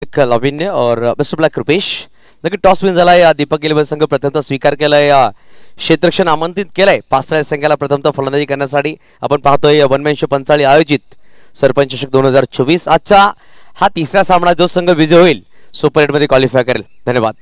हार्दिक लाविन्य और best of लक रुपेश. नक्की toss win झाला या दीपक गिलबर्ग संघ प्रथमतः स्वीकार केलाय या क्षेत्ररक्षण आमंत्रित केलंय पाचव्या संघाला प्रथमतः फलंदाजी करण्यासाठी. आपण पाहतोय वनमॅन शो पंचाळी आयोजित सरपंच चषक 2024. आजचा हा तिसरा सामना जो संघ विजय होईल सुपर 8 मध्ये क्वालिफाय करेल. धन्यवाद.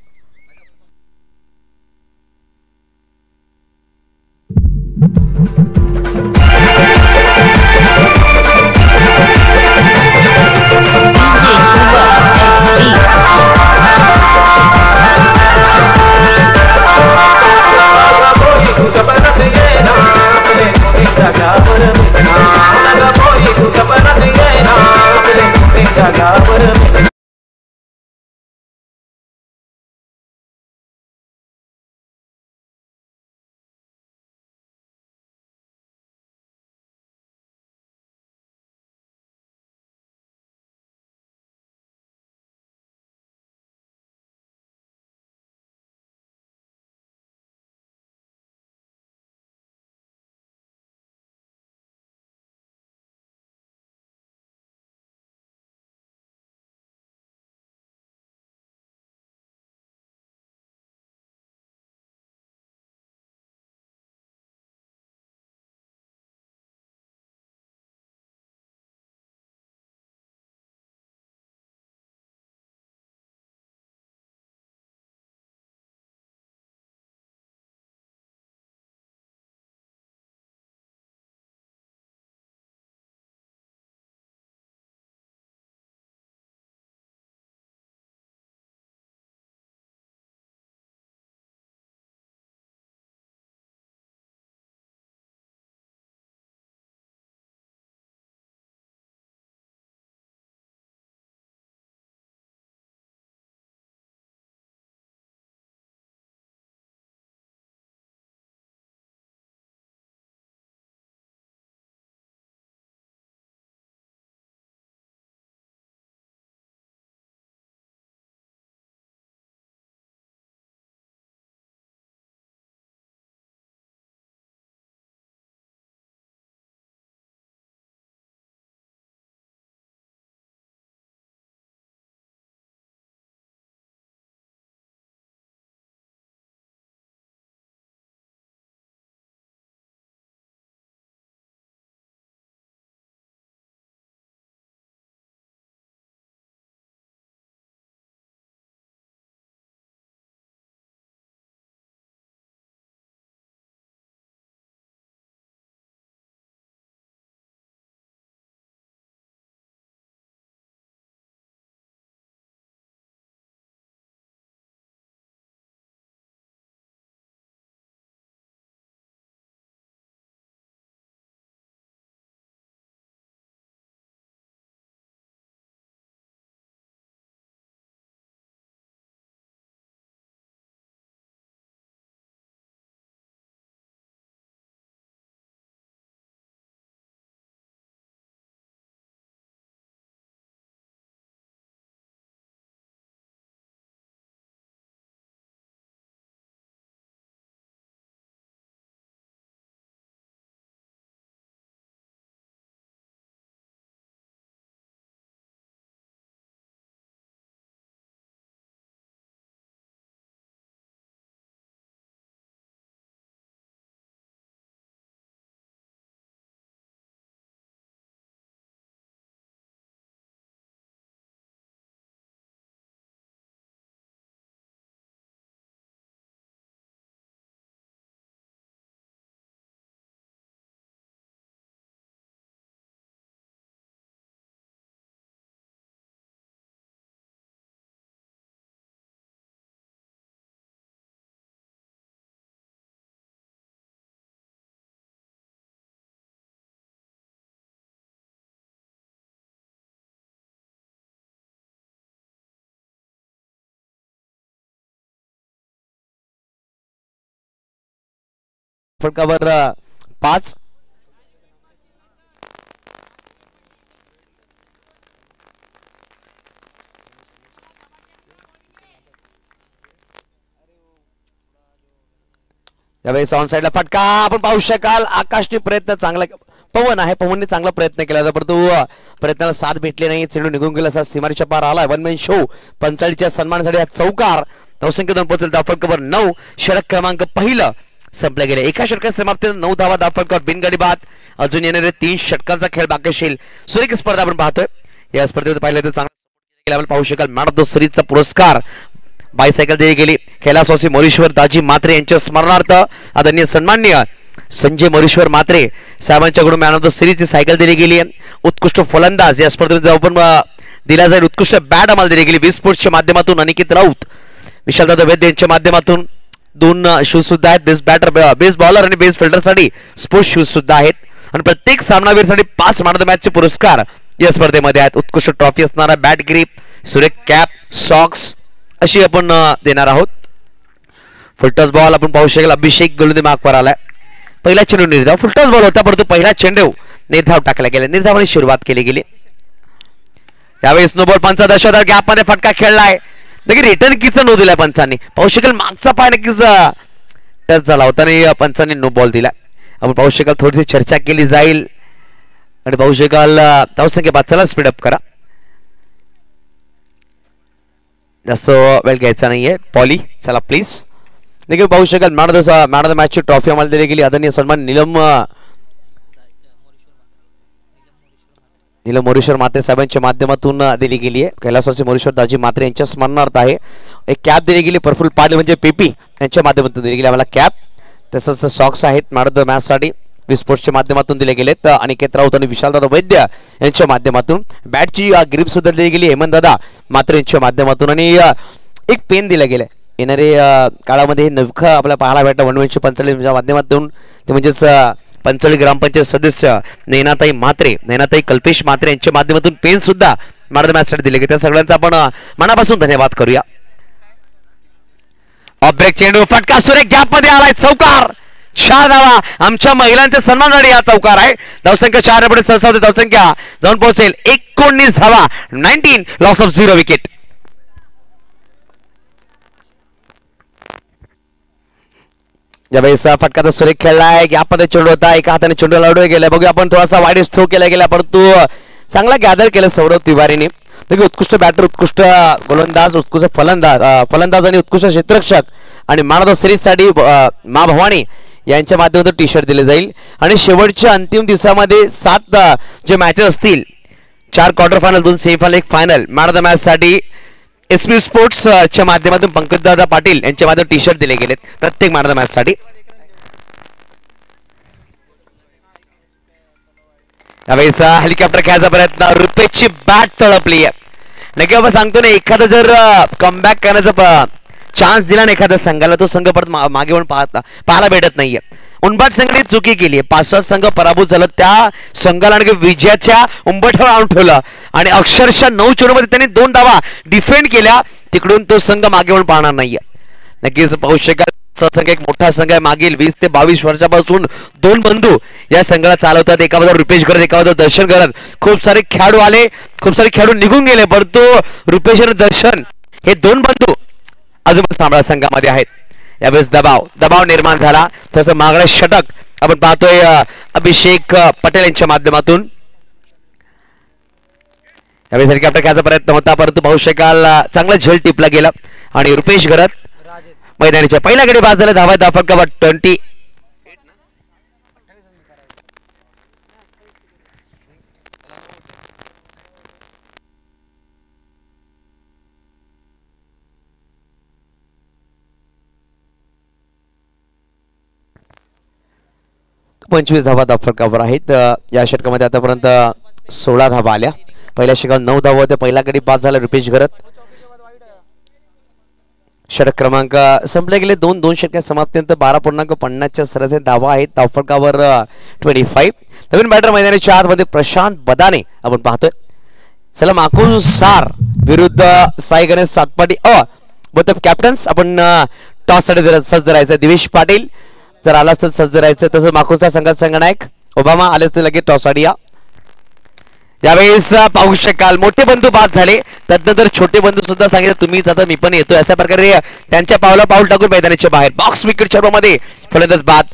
फटकावर 5. यावेळी ऑन साइडला फटका आपण पाहू शकाल. आकाशने प्रयत्न चांगला पवन आहे, पवनने चांगला प्रयत्न केला होता परंतु प्रयत्नाला साथ भेटली नाही, चेंडू निघून गेला असा सीमारेषा पार आला. वन मॅन शो 45च्या सन्मानासाठी हा चौकार. धावसंख्या 2 पोहोचेल. धावफलकावर 9. षटक क्रमांक पहिलं संपले गेले. एका षटकात समाप्ती 9 धावा. धावफलकावर बिनगडी बाद. अजून येणारे 3 षटकांचा खेळ बाकी असेल. सुरेख स्पर्धा आपण पाहतोय. या स्पर्धेत पाहिलं तर चांगला आपण पाहू शकाल. मॅन ऑफ द सिरीजचा पुरस्कार बायसायकल दिली गेली. कैलासवासी मोरेश्वर दाजी मात्रे यांच्या स्मरणार्थ आदरणीय सन्माननीय संजय मोरेश्वर मात्रे साहेबांच्याकडून मॅन ऑफ द सिरीजची सायकल दिली गेली. उत्कृष्ट फलंदाज या स्पर्धेत आपण दिला जाईल. उत्कृष्ट बॅट आम्हाला दिली गेली. 20 स्पोर्ट्सच्या माध्यमातून अनिकेत राऊत, विशालदादा वैद्य यांच्या माध्यमातून 2 शूज सुद्धा आहेत. बेस्ट बॅटर, बेस्ट बॉलर आणि बेस्ट फिल्डरसाठी स्पोर्ट्स शूज सुद्धा आहेत. आणि प्रत्येक सामनावीरसाठी 5 मॅन ऑफ द मॅचचे पुरस्कार या स्पर्धेमध्ये आहेत. उत्कृष्ट ट्रॉफी असणारा बॅट ग्रिप, सुरेख कॅप, सॉक्स अशी आपण देणार आहोत. फुलटॉस बॉल आपण पाहू शकाल. अभिषेक गोलंदाज मार्कवर आलाय. पहिला चेंडू निर्धाव. फुलटॉस बॉल होता परंतु पहिला चेंडू निर्धाव टाकला गेला. निर्धावाने सुरुवात केली गेली. यावेळी स्नोबॉल पंचा दशोधर गॅपमध्ये फटका खेळलाय. नक्की रिटर्न किचा नो दिलाय पंचांनी. पाहू शकाल मागचा पाय नक्कीच टच झाला होता आणि पंचांनी नो बॉल दिला. आपण पाहू शकाल थोडीशी चर्चा केली जाईल आणि पाहू शकाल धावसंख्या 5 चला स्पीडअप करा. जास्त वेळ घ्यायचा नाहीये. पॉली चला प्लीज. देखील पाहू शकाल मॅन ऑफ द मॅचची ट्रॉफी आम्हाला दिली गेली. आदरणीय सन्मान नीलम मोरेश्वर मात्रे साहेबांच्या माध्यमातून दिली गेली आहे. कैलासवासी मोरेश्वर दाजी मात्रे यांच्या स्मरणार्थ आहे. एक कॅप दिली गेली. प्रफुल्ल पाटील म्हणजे पेपी यांच्या माध्यमातून दिली गेली आम्हाला कॅप. तसंच सॉक्स आहेत मॅन ऑफ द मॅचसाठी स्पोर्ट्सच्या माध्यमातून दिले गेलेत. अनिकेत राऊत आणि विशालदादा वैद्य यांच्या माध्यमातून. बॅटची ग्रिप सुद्धा दिली गेली हेमंतदादा मात्रे यांच्या माध्यमातून आणि एक पेन दिलं गेलं. येणारे काळामध्ये हे नवखं आपल्याला पाहायला भेटतं 1945 माध्यमातून. ते म्हणजेच पंचोली ग्रामपंचायत सदस्य नैनाताई मात्रे, नैनाताई कल्पेश मात्रे यांच्या माध्यमातून पेन सुद्धा मॅन ऑफ द मॅचसाठी दिले गेले. त्या सगळ्यांचा आपण मनापासून धन्यवाद करूया. ऑब्रेक चेंडू फटका सुरेख गॅपमध्ये आलाय. चौकार. 4 धावा. आमच्या महिलांच्या सन्मानासाठी हा चौकार आहे. धावसंख्या 4 पुढे सहसा धावसंख्या जाऊन पोहोचेल 19 धावा. 19 लॉस ऑफ 0 विकेट. ज्यावेळेस फटका सुरेख खेळलाय. गॅपमध्ये चेंडू होता. एका हाताने चेंडू लावला गेला. बघूया आपण थोडासा वाईड थ्रो केला गेला परंतु चांगला गॅदर केलं सौरभ तिवारीने. उत्कृष्ट बॅटर, उत्कृष्ट गोलंदाज, उत्कृष्ट फलंदाज आणि उत्कृष्ट क्षेत्ररक्षक आणि मॅन ऑफ द सिरीज साठी मा भवानी यांच्या माध्यमातून टी शर्ट दिले जाईल. आणि शेवटच्या अंतिम दिवसामध्ये 7 जे मॅचेस असतील, 4 quarter final, 2 semifinal, 1 final, man of the match साठी एसपी स्पोर्ट्स च्या माध्यमातून पंकजदादा पाटील यांच्या माध्यमातून टी शर्ट दिले गेलेत प्रत्येक मॅन ऑफ द मॅच साठी. यावेळेस हेलिकॉप्टर खेळायचा प्रयत्न. रुपेशची बॅट तळपली आहे. नक्की बाबा सांगतो ना, एखादा जर कमबॅक करण्याचा चान्स दिला ना एखाद्या संघाला, तो संघ परत मागे वळून पाहायला भेटत नाहीये. उंबाट संघाने चुकी केली. 5 संघ पराभूत झालं. त्या संघाला आणखी विजयाच्या उंबरठ्यावर आणून ठेवलं आणि अक्षरशः 9 चेंडूमध्ये त्यांनी 2 धावा डिफेंड केल्या. तिकडून तो संघ मागे वळून पाहणार नाहीये. नक्कीच पाहू शकाल संघ एक मोठा संघ आहे. मागील 20 ते 22 वर्षापासून 2 बंधू या संघाला चालवतात. एका बाजूला रुपेश गरज, एका बाजूला दर्शन गरज. खूप सारे खेळाडू आले, खूप सारे खेळाडू निघून गेले, परंतु रुपेश आणि दर्शन हे 2 बंधू अजून सांभाळ संघामध्ये आहेत. यावेळेस दबाव निर्माण झाला. तसं मागणं षटक आपण पाहतोय अभिषेक पटेल यांच्या माध्यमातून. यावेळेस हेलिकॉप्टर खेळायचा प्रयत्न होता परंतु पाहू शकाल चांगला झेल टिपला गेला आणि रुपेश गरज मैदानाच्या पहिल्या गडी बाद झाला. धावा फटका 20. पंचवीस धावा फटकावर आहेत. या षटकामध्ये आतापर्यंत 16 धावा आल्या. पहिल्या षटकात 9 धावा होत्या. पहिला गडी पास झाला रुपेश घरत. षटक क्रमांक संपले गेले. 2 षटकात समाप्तीनंतर 12.50च्या सरासरी धावा आहेत. धावफलकावर 25. नवीन बॅटर मैदानाच्या आतमध्ये प्रशांत बदाने आपण पाहतोय. चला माकुल सार विरुद्ध Sai Ganesh Satpati both of captains. आपण टॉस साठी सज्ज राहायचं. दिवेश पाटील जर आलाच तर सज्ज राहायचं. तसंच माकुलचा संघात संघनायक ओबामा आलेच तर लगेच टॉस साठी या. यावेळेस पाहू शकाल मोठे बंधू बाद झाले. त्यानंतर छोटे बंधू सुद्धा सांगितलं तुम्हीच आता मी पण येतो. अशा प्रकारे त्यांच्या पावला पाऊल टाकून मैदानाच्या बाहेर बॉक्स विकेट मध्ये फलंदाज बाद.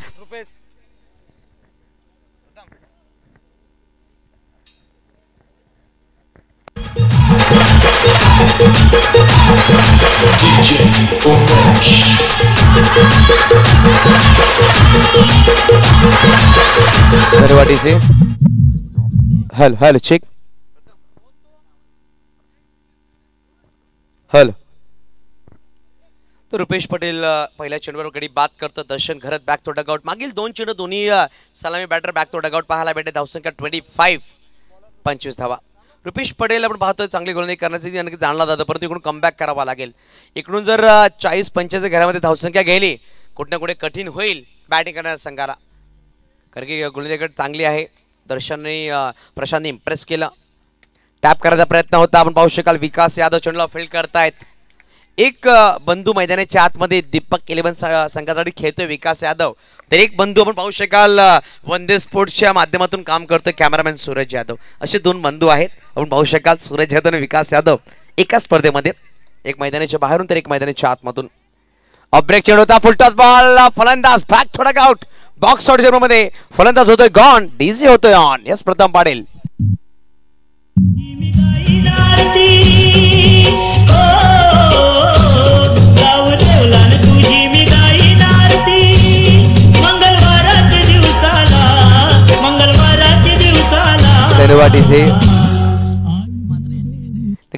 दरवाटीचे हल हल चेक हल तर रुपेश पटेल पहिल्या चेंडूवर गडी बाद करतो. दर्शन घरत बॅक तो डगआउट. मागील दोन चेंडू दोन्ही सलामी बॅटर बॅक तो डगआउट पाहायला भेटते. धावसंख्या 25 25 धावा. रुपेश पटेल आपण पाहतोय चांगली गोलंदाजी करण्यासाठी आणखी जाणला जातो, परंतु इकडून कमबॅक करावा लागेल. इकडून जर 40-45 घरामध्ये धावसंख्या गेली कुठे ना कुठे कठीण होईल बॅटिंग करणाऱ्या संघाला, कारण की गोलंदाजीकडे चांगली आहे. दर्शनने प्रशांतने इम्प्रेस केलं. टॅप करायचा प्रयत्न होता. आपण पाहू शकाल विकास यादव चेंडूला फील्ड करतायत. एक बंधू मैदानाच्या आतमध्ये दीपक 11 संघासाठी खेळतोय विकास यादव, तर एक बंधू आपण पाहू शकाल वंदे स्पोर्ट्सच्या माध्यमातून काम करतोय कॅमेरामॅन सूरज यादव. असे दोन बंधू आहेत. आपण पाहू शकाल सूरज यादव आणि विकास यादव एका स्पर्धेमध्ये, एक मैदानाच्या बाहेरून तर एक मैदानाच्या आतमधून. ब्रेक चेंडू होता. Full toss ball. फलंदाज बॅक थोडा आउट. बॉक्स आउट मध्ये फलंदाज होतोय गॉन. डीजी होतोय ऑन. यस प्रथम पाटील.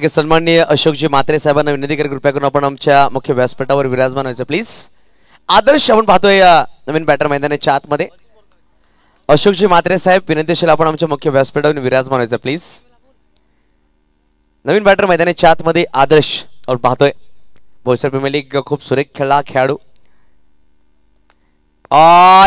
सन्माननीय अशोकजी म्हात्रे साहेबांना विनंती करून कृपया करून आपण आमच्या मुख्य व्यासपीठावर विराजमान व्हायचं प्लीज. आदर्श आपण पाहतोय नवीन बॅटर मैदानाच्या आतमध्ये. अशोकजी म्हात्रे साहेब विनंतीशील आपण आमच्या मुख्य व्यासपीठावर विराजमान व्हायचं प्लीज. नवीन बॅटर मैदानाच्या आतमध्ये आदर्श आपण पाहतोय. भोसर प्रीमियर लीग खूप सुरेख खेळला खेळाडू.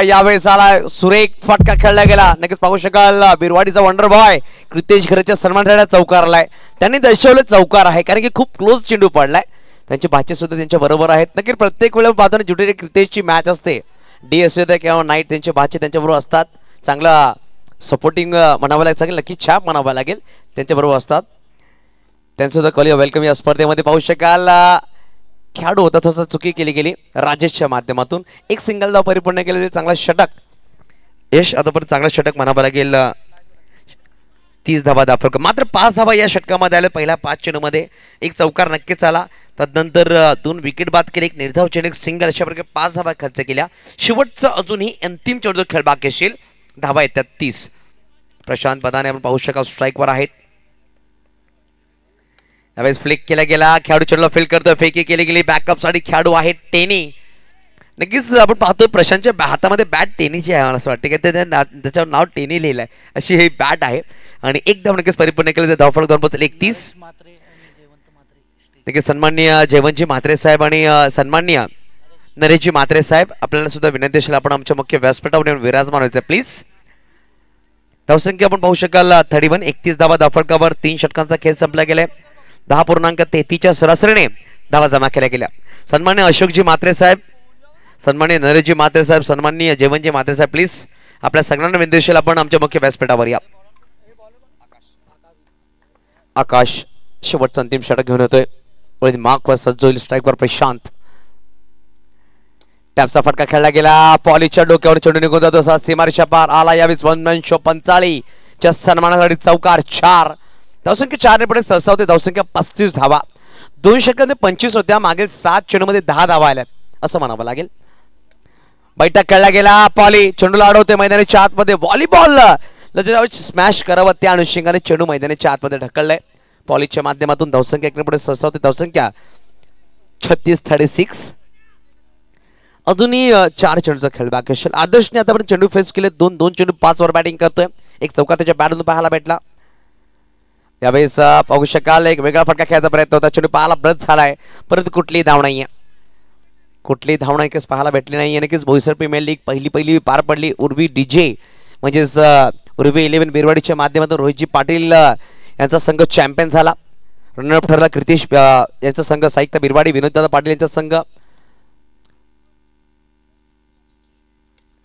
यावेळेस आला सुरेख फटका खेळला गेला. नक्कीच पाहू शकाल बिरवाडीचा वंडर बॉय कृतेश घरच्या सन्मान चौकार आलाय. त्यांनी दर्शवलं चौकार आहे कारण की खूप क्लोज चेंडू पडलाय. त्यांचे भाचे सुद्धा त्यांच्या बरोबर आहेत. नक्की प्रत्येक वेळेला पाहताना जुटेरी क्रितेशची मॅच असते. डी असू द्या किंवा नाईट त्यांचे भाचे त्यांच्याबरोबर असतात. चांगला सपोर्टिंग म्हणावं लागेल, चांगली लकी छाप म्हणावं लागेल, त्यांच्याबरोबर असतात. त्यांचं कॉलिया वेलकम या स्पर्धेमध्ये पाहू शकाल खेळाडू होता थोडासा चुकी केली गेली राजेशच्या माध्यमातून. एक सिंगल धाव परिपूर्ण केले, चांगला षटक यश आतापर्यंत चांगला षटक म्हणावं लागेल. 30 धावा दाखल, मात्र 5 धावा या षटकामध्ये आल्या. पहिल्या 5 चेंडूमध्ये एक चौकार नक्कीच आला. त्यानंतर 2 विकेट बाद केले, एक निर्धाव चेंडू, एक सिंगल, अशा प्रकारे 5 धावा खर्च केल्या. शेवटचा अजूनही अंतिम चेंडू खेळ बाकी असेल. धावा येतात 30. प्रशांत बदाने आपण पाहू शकाल स्ट्राईकवर आहेत. यावेळेस फ्लिक केला गेला. खेळाडू चेंडूला फील्ड करतोय. फेकी केली गेली. बॅकअप साठी खेळाडू आहे टेनी. नक्कीच आपण पाहतोय प्रशांतच्या हातामध्ये बॅट टेनीची आहे. मला असं वाटतं की त्याच्यावर नाव टेनी लिहिलंय अशी ही बॅट आहे. आणि एक धाव नक्कीच परिपूर्ण केलं. धावफलक 2.31. नक्कीच सन्माननीय जयवंतजी म्हात्रे साहेब आणि सन्माननीय नरेशजी म्हात्रे साहेब आपल्याला सुद्धा विनंती असेल आपण आमच्या मुख्य व्यासपीठावर विराजमान व्हायचं प्लीज. धावसंख्या आपण पाहू शकाल 31. 31 धावा धावफलकावर. 3 षटकांचा खेळ संपला गेलाय. 10.33च्या सरासरीने धावा जमा केल्या गेल्या. सन्माननीय अशोकजी म्हात्रे साहेब, सन्माननीय नरेशजी म्हात्रे साहेब, सन्माननीय जयवंतजी म्हात्रे साहेब प्लीज आपल्या सगळ्यांना विनंती आपण आमच्या मुख्य व्यासपीठावर या. आकाश शेवटचा अंतिम षटक घेऊन येतोय. मार्कवर सज्ज होईल. स्ट्राईकवर प्रशांत. टॅपचा फटका खेळला गेला. पॉलीच्या डोक्यावर चेंडू निघून जातो. सीमारेषा पार आला. यावेळेस 145 च्या सन्मानासाठी चौकार 4. धावसंख्या 4 ने पुढे सरसावते. धावसंख्या 35 धावा. 2 षटकांमध्ये 25 होत्या. मागील 7 चेंडूमध्ये 10 धावा आल्यात असं म्हणावं लागेल. बैठक खेळला गेला. पॉली चेंडूला अडवते मैदानाच्या आतमध्ये. व्हॉलीबॉल स्मॅश करावं त्या अनुषंगाने चेंडू मैदानाच्या आतमध्ये ढकललाय. पॉलीच्या माध्यमातून धावसंख्या 1 ने पुढे सरसावते. धावसंख्या 36-36. अजूनही 4 चेंडूचा खेळ बाकी असेल. आदर्शने आतापर्यंत चेंडू फेस केले. 2 चेंडू 5 वर बॅटिंग करतोय. एक चौकार त्याच्या बॅटमधून पाहायला भेटला. यावेळेस पाहू शकाल एक वेगळा फटका खेळायचा प्रयत्न होता. चेंडू पाहायला ब्रश झालाय, परंतु कुठलीही धाव नाहीये. कुठलीही धाव नक्कीच पाहायला भेटली नाही. नक्कीच बोईसर प्रीमियर लीग पहिली पार पडली. उर्वी डीजे म्हणजेच उर्वी 11 बिरवाडीच्या माध्यमातून रोहितजी पाटील यांचा संघ चॅम्पियन झाला. रनरअप ठरला कृतेश यांचा संघ, साहित्य बिरवाडी विनोददादा पाटील यांचा संघ.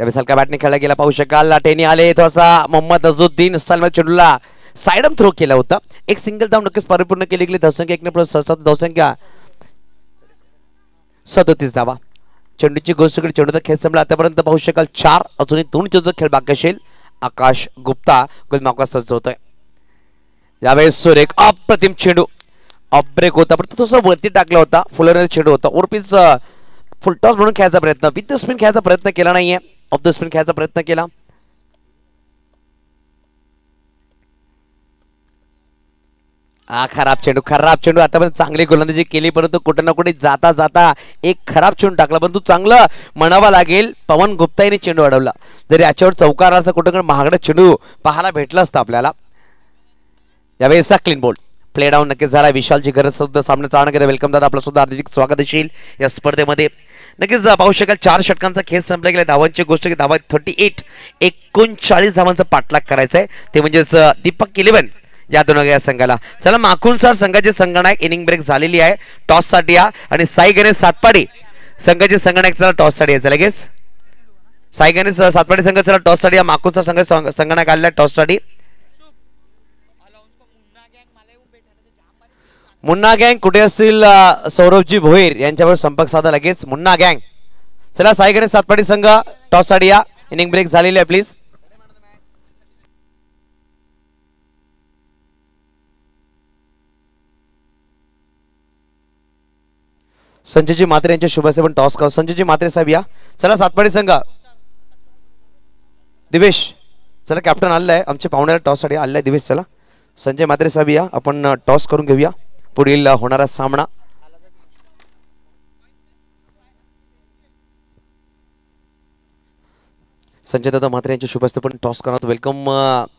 यावेळेस हलका बॅटने खेळला गेला. पाहू शकाल टेनी आले. थोडासा मोहम्मद अझुद्दीन स्टाईलमध्ये चेंडूला साइडम थ्रो केला होता. एक सिंगल धाव नक्कीच परिपूर्ण केली गेली. धावसंख्या 1 ने पुढे सरसावते. धावसंख्या 37 धावा. चेंडूची गोष्टीकडे चेंडूचा खेळ संपला. आतापर्यंत पाहू शकाल 4. अजूनही 2 चेंडूचा खेळ बाकी असेल. आकाश गुप्ता गोलमार्कावर सज्ज होतोय. यावेळेस सुरेख अप्रतिम चेंडू. ऑफ ब्रेक होता पण तो थोडासा वरती टाकला होता. फुलर चेंडू होता. ओरपीच फुल टॉस म्हणून खेळायचा प्रयत्न, विथ द स्पिन खेळायचा प्रयत्न केला नाहीये. ऑफ द स्पिन खेळायचा प्रयत्न केला. खराब चेंडू. आतापर्यंत चांगली गोलंदाजी केली परंतु कुठे ना कुठे जाता जाता एक खराब चेंडू टाकला. परंतु चांगलं म्हणावं लागेल पवन गुप्ताने चेंडू अडवला. जर याच्यावर चौकार असं कुठं महागडा चेंडू पाहायला भेटला असतं आपल्याला. यावेळेस क्लीन बोल्ड प्ले डाऊन नक्कीच झाला. विशालची गरज सुद्धा सामन्याचा आनंद घेता. वेलकम दादा, आपलं सुद्धा हार्दिक स्वागत असेल या स्पर्धेमध्ये. नक्कीच पाहू शकाल 4 षटकांचा खेळ संपला गेला. धावांची गोष्ट की धावा 38 39 धावांचा पाठलाग करायचा आहे. ते म्हणजेच दीपक 11 या दोन संघाला. चला माकुणसार संघाचे संघनायक इनिंग ब्रेक झालेली आहे. टॉस साठी या आणि साई गणेश सातपाडी संघाचे संघनायक चला टॉस साठी यायचं लगेच. साई गणेश सातपाडी संघ चला टॉस साठी या. माकुणसार संघ संघनायक आलेला टॉस साठी. मुन्ना गँग कुठे असतील सौरभजी भोईर यांच्यावर संपर्क साधा लगेच. मुन्ना गँग चला साई गणेश सातपाडी संघ टॉस साठी या. इनिंग ब्रेक झालेली आहे प्लीज. संजयजी म्हात्रे यांच्या शुभेच्छा पण टॉस कर. संजयजी म्हात्रे साहेब या. चला सातपाडी संघ. दिवेश चला कॅप्टन आलेला आहे आमच्या पाहुण्याला टॉस साठी आलेला आहे दिवेश. चला संजय म्हात्रे साहेब या. आपण टॉस करून घेऊया पुढील होणारा सामना. संजय दादा म्हात्रे यांच्या शुभेच्छा पण टॉस करणार. वेलकम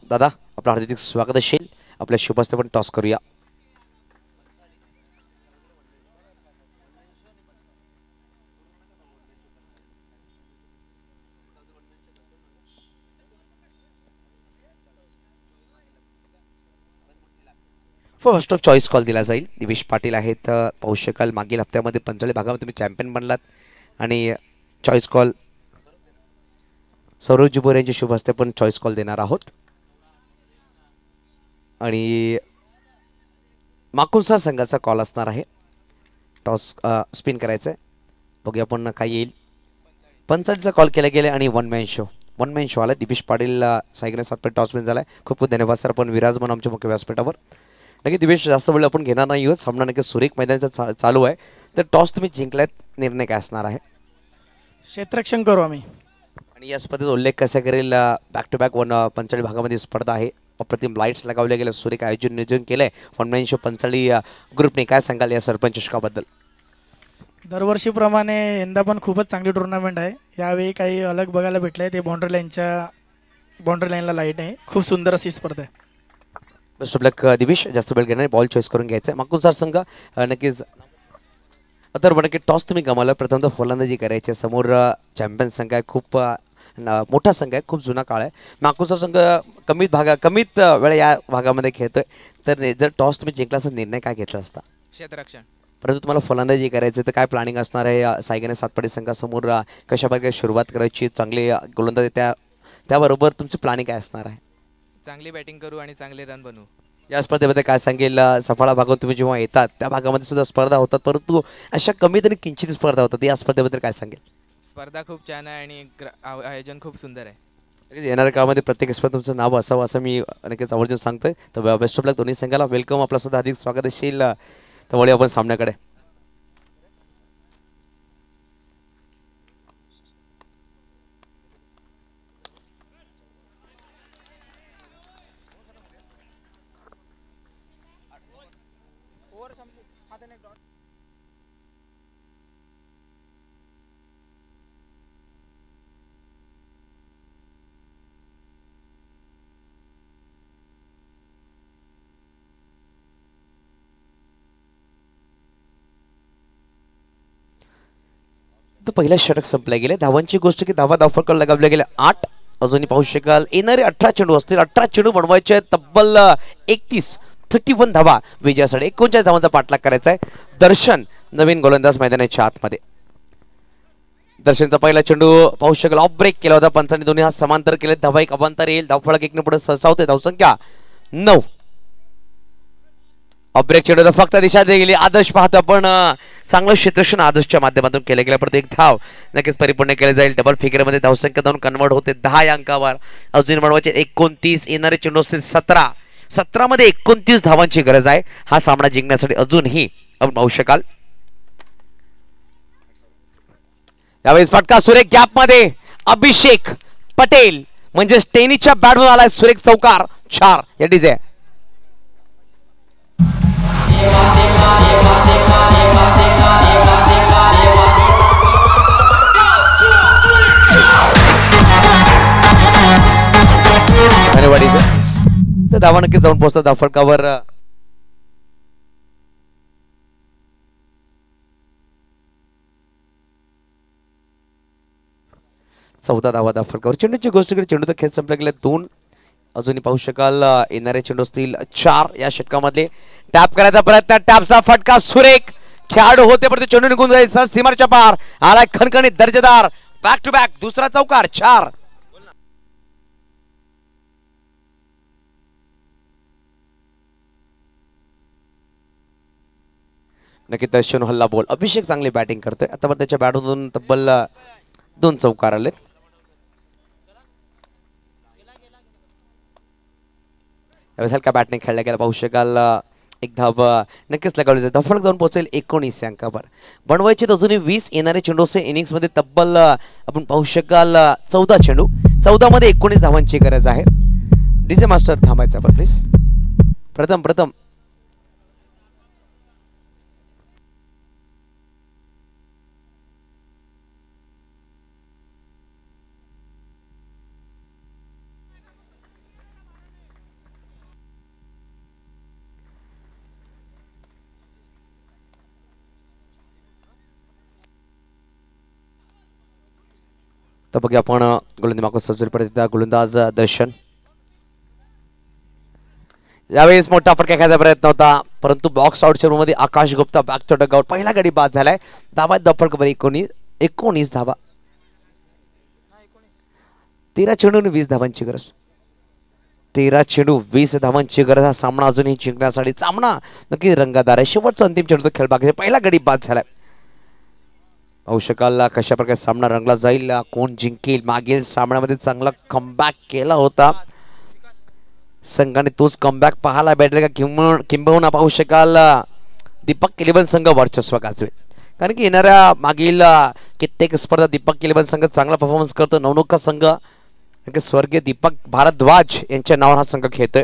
दादा, आपलं हार्दिक स्वागत असेल. आपल्या शुभेच्छा पण टॉस करूया. फर्स्ट ऑफ चॉईस कॉल दिला जाईल. दिवेश पाटील आहेत. पाहू शकाल मागील हप्त्यामध्ये पंचाळी भागामध्ये तुम्ही चॅम्पियन बनलात आणि चॉईस कॉल सौरभजी बोरे यांची शुभ हस्ते पण चॉईस कॉल देणार आहोत. आणि माकुणसार संघाचा कॉल असणार आहे. टॉस स्पिन करायचं आहे. बघूया आपण काय येईल. 55चा कॉल केला गेला आणि वन मॅन शो आला. Divesh Patil cycle 7 toss spin झाला. खूप खूप धन्यवाद सर. आपण विराजमान आमच्या मुख्य व्यासपीठावर. नक्की दिवेश जास्त वेळ आपण घेणार नाही आहोत. सामना नक्की सुरेख मैदानाचा चालू आहे. तर टॉस तुम्ही जिंकल्यात, निर्णय काय असणार आहे? क्षेत्ररक्षण करू आम्ही. आणि या स्पर्धेचा उल्लेख कसा करेल? बॅक टू बॅक 45 भागामध्ये स्पर्धा आहे. अप्रतिम लाईट्स लगावल्या गेल्या. सुरेख नियोजन केलंय ऑनलाईन शो 45 ग्रुपने. काय सांगाल या सरपंच चषकाबद्दल? दरवर्षीप्रमाणे यंदा पण खूपच चांगली टुर्नामेंट आहे. यावेळी काही अलग बघायला भेटलंय. ते बाउंड्री लाईनला लाईट आहे. खूप सुंदर अशी स्पर्धा आहे. बेस्ट ऑफ लक दिवेश. जास्त वेळ घेणार. बॉल चॉईस करून घ्यायचा आहे. माकुणसार संघ नक्कीच तर नक्की टॉस तुम्ही गमावला. प्रथमतः फलंदाजी करायची. समोर चॅम्पियन संघ आहे. खूप मोठा संघ आहे. खूप जुना काळ आहे. माकुणसार संघ कमीत वेळ या भागामध्ये खेळतोय. तर जर टॉस तुम्ही जिंकला असता निर्णय काय घेतला असता? क्षेत्ररक्षण. परंतु तुम्हाला फलंदाजी करायचं तर काय प्लॅनिंग असणार आहे? सायगणे सातपाडी संघासमोर कशा प्रकारे सुरुवात करायची? चांगले गोलंदाजी त्याबरोबर तुमची प्लॅनिंग काय असणार आहे? चांगली बॅटिंग करू आणि चांगले रन बनवू. या स्पर्धेमध्ये काय सांगेल? सफाळा भागात तुम्ही जेव्हा येतात त्या भागामध्ये सुद्धा स्पर्धा होतात, परंतु अशा कमीत आणि किंचित स्पर्धा होतात. या स्पर्धेबद्दल काय सांगेल? स्पर्धा खूप छान आहे आणि आयोजन खूप सुंदर आहे. येणाऱ्या काळामध्ये प्रत्येक स्पर्धेत तुमचं नाव असावं असं मी नक्कीच आवर्जून सांगतोय. तर बेस्ट ऑफ लक दोन्ही संघाला. वेलकम. आपला सुद्धा अधिक स्वागत असेल. तर वळूया आपण सामन्याकडे. तर पहिला षटक संपल्या गेले. धावांची गोष्ट की धावफलक लगावल्या गेल्या 8. अजूनही पाहू शकाल येणारे 18 चेंडू असतील. 18 चेंडू बनवायचे. तब्बल 31 धावा विजयासाठी. 39 धावांचा पाठलाग करायचा आहे. दर्शन नवीन गोलंदाज मैदानाच्या आतमध्ये. दर्शनचा पहिला चेंडू पाहू शकाल ऑफ ब्रेक केला होता. पंचांनी दोन्ही हात समांतर केले. धावा एक अवांतर येईल. धावफलक 1 ने पुढे सरसावते. धावसंख्या 9. ऑफ ब्रेक चेंडू फक्त दिशा गेली. आदर्श पाहतो आपण. चांगलं क्षेत्ररक्षण आदर्शच्या माध्यमातून केलं गेलं. परंतु एक धाव नक्कीच परिपूर्ण केले जाईल. डबल फिगरमध्ये धावसंख्या 2 कन्वर्ट होते 10 या अंकावर. अजून बनवायचे 29. येणारे चेंडू असतील 17. 17 मध्ये 29 धावांची गरज आहे हा सामना जिंकण्यासाठी. अजूनही आपण पाहू शकाल यावेळेस फटका सुरेख गॅप मध्ये अभिषेक पटेल म्हणजे टेनिसच्या बॅटमधून आलाय सुरेख चौकार. 4 या डीजे. तर धावा नक्की जाऊन पोहोचतात धाव फलकावर. चौदा धावा धाव फलकावर. चेंडूची गोष्ट केली चेंडू तर खेळ संपला गेला 2. अजूनही पाहू शकाल येणारे चेंडू असतील 4 या षटकामधले. टॅप करायचा प्रयत्न टॅपचा फटका सुरेख खेळाडू होते पण चेंडू निघून जाईल सर सीमाच्या पार आलाय खणखणीत दर्जेदार बॅक टू बॅक दुसरा चौकार. 4 नक्की दर्शन हल्ला बॉल. अभिषेक चांगली बॅटिंग करतोय आता पण त्याच्या बॅटमधून तब्बल 2 चौकार आले. हलका बॅटने खेळला गेला पाहू शकाल. एक धाव नक्कीच लगावली धफडक जाऊन पोहोचेल 19 अंकावर. बनवायचे अजूनही 20 येणारे चेंडू इनिंग्स मध्ये तब्बल आपण पाहू शकाल 14 चेंडू 14 मध्ये 19 धावांची गरज आहे. डीजे मास्टर थांबायचा आपण प्लीज. प्रथम तर बघूया आपण गोलंदाज मागून सजल पडत गोलंदाज दर्शन. यावेळेस मोठा फटका खेळायचा प्रयत्न होता परंतु बॉक्स आउटच्या रूममध्ये आकाश गुप्ता बॅकच्या डगआउट. पहिला गडी बाद झालाय. धावा दफडकवर 19 धावा. 13 चेंडू 20 धावांची गरज. 13 चेंडू 20 धावांची गरज. हा सामना अजूनही जिंकण्यासाठी सामना नक्की रंगतदार आहे. शेवटचा अंतिम चेंडू खेळ बाकी पहिला गडी बाद झालाय. पाहू शकाल कशा प्रकारे सामना रंगला जाईल कोण जिंकेल. मागील सामन्यामध्ये चांगला कमबॅक केला होता संघाने तोच कमबॅक पाहायला भेटले का किंबहुना पाहू शकाल दीपक इलेव्हन संघ वर्चस्व गाजवेल कारण की येणाऱ्या मागील कित्येक स्पर्धा दीपक इलेव्हन संघ चांगला परफॉर्मन्स करतो. नवनुका संघ स्वर्गीय दीपक भारद्वाज यांच्या नावावर हा संघ खेळतोय.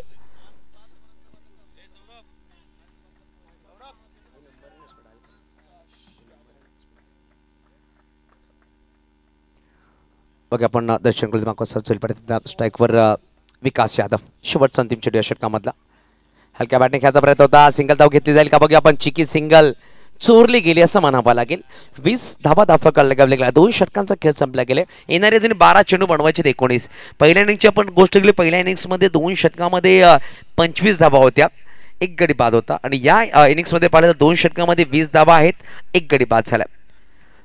बघा आपण दर्शन गोलंदाज स्ट्राईकवर विकास यादव. शेवटचा अंतिम चेंडू या षटकामधला हलक्या बॅटने खेळायचा प्रयत्न होता. सिंगल धाव घेतली जाईल का बघूया आपण. चिकी सिंगल चोरली गेली असं म्हणावं लागेल. 20 धावा धाफा लगावले गेला. 2 षटकांचा खेळ संपला गेले. येणारे अजून 12 चेंडू बनवायचे 19. पहिल्या इनिंगची आपण गोष्ट केली. पहिल्या इनिंग्समध्ये 2 षटकामध्ये 25 धावा होत्या. 1 गडी बाद होता आणि या इनिंग्समध्ये पाहिलं तर 2 षटकामध्ये 20 धावा आहेत. 1 गडी बाद झाला.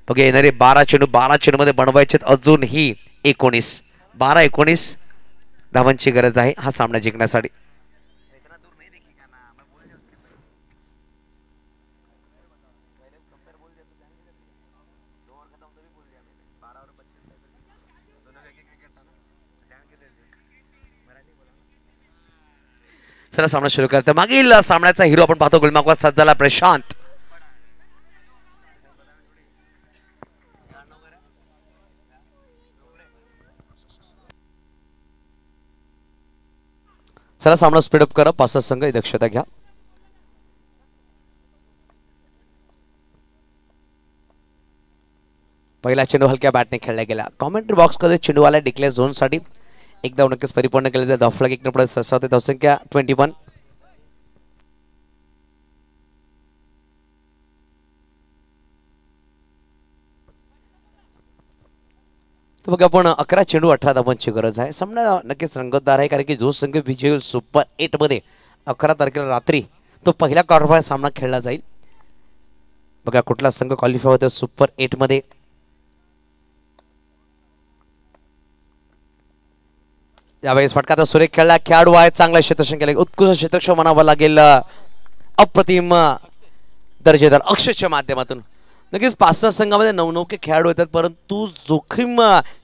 बघा येणारे 12 चेंडू मध्ये बनवायचे अजूनही 19 धावांची गरज आहे हा सामना जिंकण्यासाठी. चला सामना सुरू करतो. मागील सामन्याचा हिरो आपण पाहतो गोलमाकवाद साथ झाला प्रशांत. चला सामना स्पीडअप करा. 5 संघ दक्षता घ्या. पहिला चेंडू हलक्या बॅटने खेळला गेला. कॉमेंट्री बॉक्स मध्ये चेंडू आला डिक्लेअर झोन साठी. एकदा नक्कीच परिपूर्ण केले जाईल. धावफलक 1 पुढे सरसावते. धावसंख्या 21. तर बघा आपण 11 चेंडू 18 धावांची गरज आहे. सामना नक्कीच रंगतदार आहे कारण की जो संघ विजयी होईल सुपर 8 मध्ये 11 तारखेला रात्री तो पहिला क्वार्टर फायनल सामना खेळला जाईल. बघा कुठला संघ क्वालिफाय होतो सुपर 8 मध्ये. यावेळेस फटका सुरेख खेळला. खेळाडू आहे चांगला क्षेत्ररक्षण केले. उत्कृष्ट क्षेत्ररक्षण म्हणावं लागेल. अप्रतिम दर्जेदार अक्षरच्या माध्यमातून नक्कीच 5-6 संघामध्ये 9-9 खेळाडू येतात, परंतु जोखीम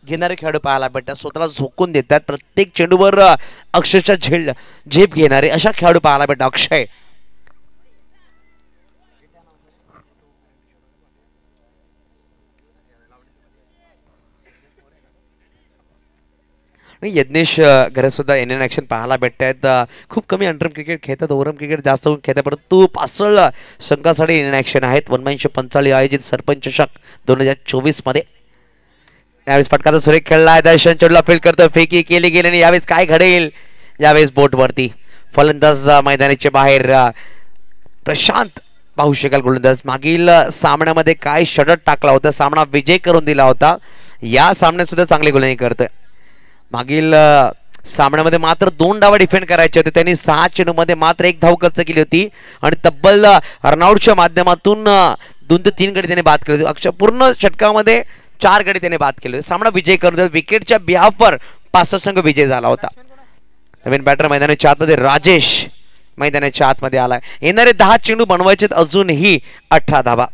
घेणारे खेळाडू पाहायला भेटतात. स्वतःला झोकून देतात, प्रत्येक चेंडूवर अक्षरशः झेप घेणारे अशा खेळाडू पाहायला भेटतात. अक्षय आणि यज्ञेश घरे सुद्धा इंडियन ॲक्शन पाहायला भेटत आहेत. खूप कमी अंडरम क्रिकेट खेळतात, ओव्हरम क्रिकेट जास्त खेळतात, परंतु पासळ संघासाठी इंडियन ॲक्शन आहेत. 1945 आयोजित सरपंच चषक 2024 मध्ये यावेळेस फटकाचा सुरेख खेळला आहे. दर्शन चेंडूला फील्ड करतो, फेकी केली गेली आणि यावेळेस काय घडेल. यावेळेस बोटवरती फलंदाज मैदानाच्या बाहेर प्रशांत पाहू शकाल. गोलंदाज मागील सामन्यामध्ये काय षटक टाकला होता, सामना विजय करून दिला होता. या सामन्यात सुद्धा चांगली गोलंदाजी करतोय. मागील सामन्यामध्ये मात्र 2 डावा डिफेंड करायचे होते, त्यांनी 6 चेंडूमध्ये मात्र 1 धाव खर्च केली होती आणि तब्बल रनआउटच्या माध्यमातून 2 ते 3 गडी त्याने बाद केले होते. अक्षर पूर्ण षटकामध्ये 4 गडी त्याने बाद केले होते. सामना विजय करून दिला. विकेटच्या बिहाफवर 5 संघ विजय झाला होता. नवीन बॅटर मैदानाच्या आतमध्ये राजेश मैदानाच्या आतमध्ये आलाय. येणारे 10 चेंडू बनवायचे, अजूनही 18 धावा.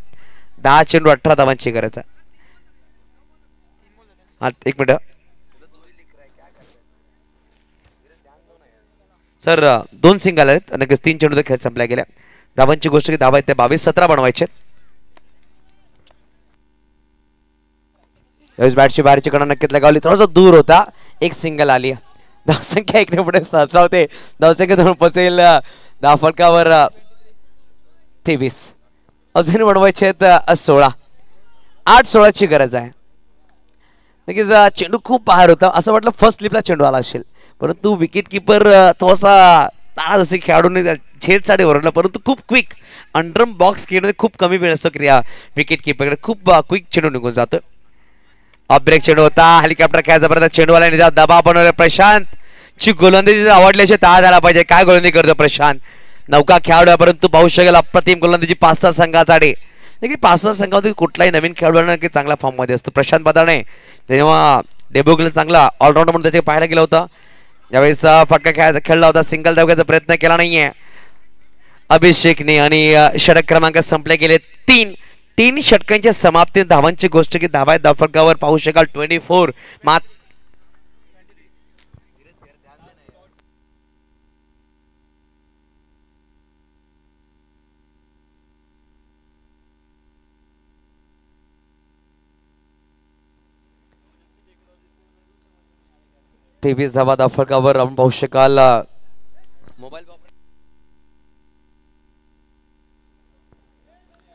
10 चेंडू 18 धावांची गरज आहे. एक मिनिट सर, 2 सिंगल आहेत, नक्कीच 3 चेंडू खेळ संपल्या गेल्या. धावांची गोष्ट की धावा आहेत त्या 22-17 बनवायचे. बॅटची बाहेरची कडा नक्कीच लगावली, थोडासा दूर होता. 1 सिंगल आली. धावसंख्या 1 ने पुढे सहसा होते. धावसंख्या धरून पोचेल धाव फलकावर 23. अजून बनवायचे आहेत 16. 8-16 ची गरज आहे. नक्कीच चेंडू खूप बाहेर होता, असं वाटलं फर्स्ट स्लिपला चेंडू आला असेल, परंतु विकेट किपर थोडासा ताळा जसे खेळाडूंनी झेलसाठी ओरडला, परंतु खूप क्विक अंडरम बॉक्स खेळण्यामध्ये खूप कमी वेळ असतो क्रिया विकेट किपरकडे. खूप क्विक चेंडू निघून जातो. ऑफ ब्रेक चेंडू होता, हेलिकॉप्टर खेळायचा पर्यंत चेंडूवाला निजा दबाव बनवला. प्रशांत ची गोलंदाजी आवडल्याशिवाय ताळा झाला पाहिजे. काय गोलंदाजी करतो प्रशांत, नौका खेळाडू, परंतु पाहू शकेल अप्रतिम गोलंदाजी 5-6 संघासाठी. नक्की 5-6 संघामध्ये कुठलाही नवीन खेळाडू नक्की चांगल्या फॉर्ममध्ये असतो. प्रशांत बदाणे जेव्हा डेब्यू केला चांगला ऑलराऊंडर म्हणून त्याचे पाहायला गेला होता. यावेळेस फटका खेळला होता, सिंगल धावण्याचा प्रयत्न केला नाहीये अभिषेकने आणि षटक क्रमांक संपले गेले. 3 षटकांच्या समाप्ती धावांची गोष्ट की धावा धावफलकावर पाहू शकाल 24. तेवीस धावा धावफलकावर आपण पाहू शकाल. मोबाईल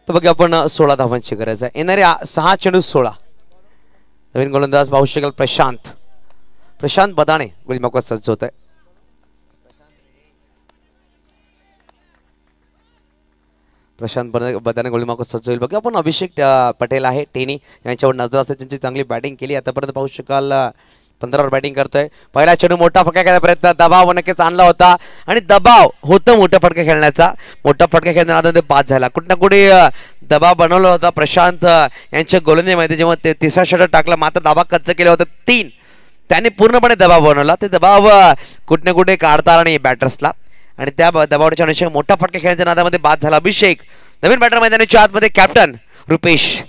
तर बघा आपण 16 धावांची गरज आहे. येणारे 6 चेंडू 16. नवीन गोलंदाज पाहू शकाल प्रशांत बदाणे गोलमार्कावर सज्ज होत आहे. प्रशांत बदाणे गोलमार्कावर सज्ज होईल. बघा आपण अभिषेक पटेल आहे टेनी यांच्यावर नजर असते, त्यांची चांगली बॅटिंग केली आतापर्यंत पाहू शकाल. 15 बॅटिंग करतोय. पहिला चेंडू मोठा फटका खेळण्याचा प्रयत्न, दबाव नक्कीच आणला होता आणि दबाव होतं मोठा फटका खेळण्याचा. मोठा फटका खेळण्याचा बाद झाला. कुठे ना कुठे दबाव बनवला होता प्रशांत यांच्या गोलंदाजीमध्ये. जेव्हा ते 3रा षटक टाकला मात्र दबाव कच्च केला होता. 3 त्याने पूर्णपणे दबाव बनवला. ते दबाव कुठे ना कुठे काढता आला नाही बॅटर्सला आणि त्या दबावाच्या अनुषंगाने मोठा फटका खेळण्याच्या नादामध्ये बाद झाला. अभिषेक नवीन बॅटर मैदानाच्या आतमध्ये कॅप्टन रुपेश.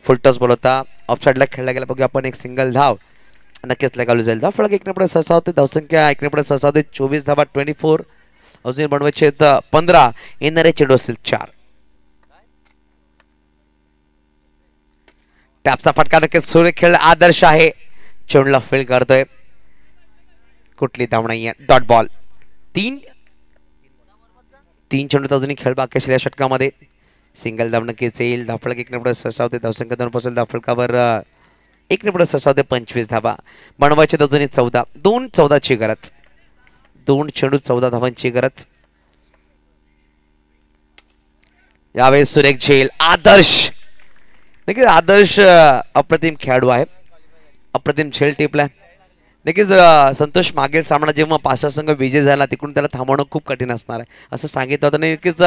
फुल टॉस बॉल होता, ऑफ साइडला खेळला गेला. बघूया आपण 1 सिंगल धाव नक्कीच लगावली जाईल. धाव फलक 1 ने पुढे सहसा होते. धावसंख्या 1 ने पुढे सहसा होते. 24 धावा 24. अजून बनवायचे 15. येणारे चेंडू असतील 4. टॅपचा फटका नक्कीच सुरेख खेळ आदर्श आहे. चेंडूला फील्ड करतोय. कुठली धाव नाहीये. Dot ball. 3 चेंडू अजूनही खेळ बाकी असलेल्या षटकामध्ये. सिंगल धाव नक्कीच येईल. धावफलक 1 ने पुढे सहसा होते. धावसंख्या 2 पोहोचेल. धावफलकावर 1 ने पुढे सहसा होते. 25 धावा बनवायचे अजूनही 14. 2-14 ची गरज. 2 चेंडू 14 धावांची गरज. यावेळेस सुरेख झेल. आदर्श नक्कीच आदर्श अप्रतिम खेळाडू आहे. अप्रतिम झेल टिपलाय. नक्कीच संतोष मागील सामना जेव्हा 5 संघ विजय झाला तिकडून त्याला थांबवणं खूप कठीण असणार आहे असं सांगितलं होतं. नक्कीच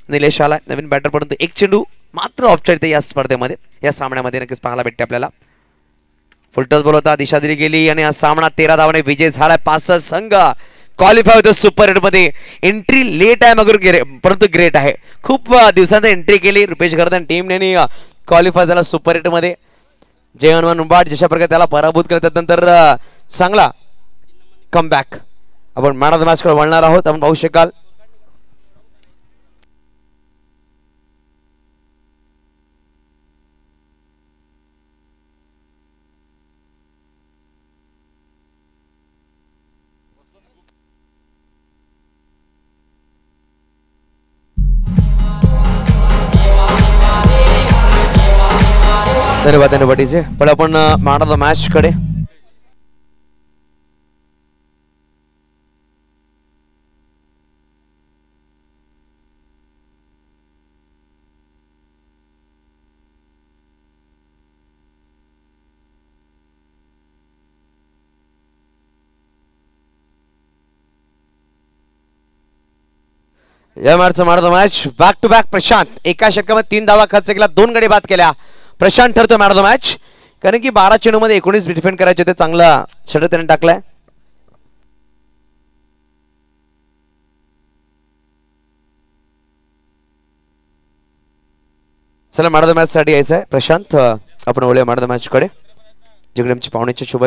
निलेश आला नवीन बॅटर, परंतु 1 चेंडू मात्र ऑफसाइड या स्पर्धेमध्ये या सामन्यामध्ये नक्कीच पाहायला भेटते आपल्याला. फुलटॉस बॉल होता, दिशा दिली गेली आणि हा सामना 13 धावाने विजय झालाय. पाचचा संघ क्वालिफाय होतो सुपर हिट मध्ये. एंट्री लेट आहे मगर परंतु ग्रेट आहे. खूप दिवसांत एंट्री केली रुपेश गर्दन टीमने क्वालिफाय झाला सुपर हिट मध्ये. जय हनुमान उंबाड जशा प्रकारे त्याला पराभूत केलं त्यानंतर चांगला कमबॅक. आपण मॅन ऑफ द मॅच कडे वळणार आहोत. आपण पाहू शकाल धन्यवाद धन्यवाद. पण आपण मॅन ऑफ द मॅच कडे या मॅचचा man of the match back to back Prashant. एका षटकामध्ये 3 धावा खर्च केला, 2 गडी बाद केल्या. प्रशांत ठरतो मॅन ऑफ द मॅच कारण की 12 चेंडूमध्ये 19 डिफेंड करायचे होते. चांगला षटक त्याने टाकलाय. चला मॅन ऑफ द मॅच साठी यायचं आहे प्रशांत. आपण वळूया मॅन ऑफ द मॅच कडे जिकडे आमची पाहुण्याची शुभ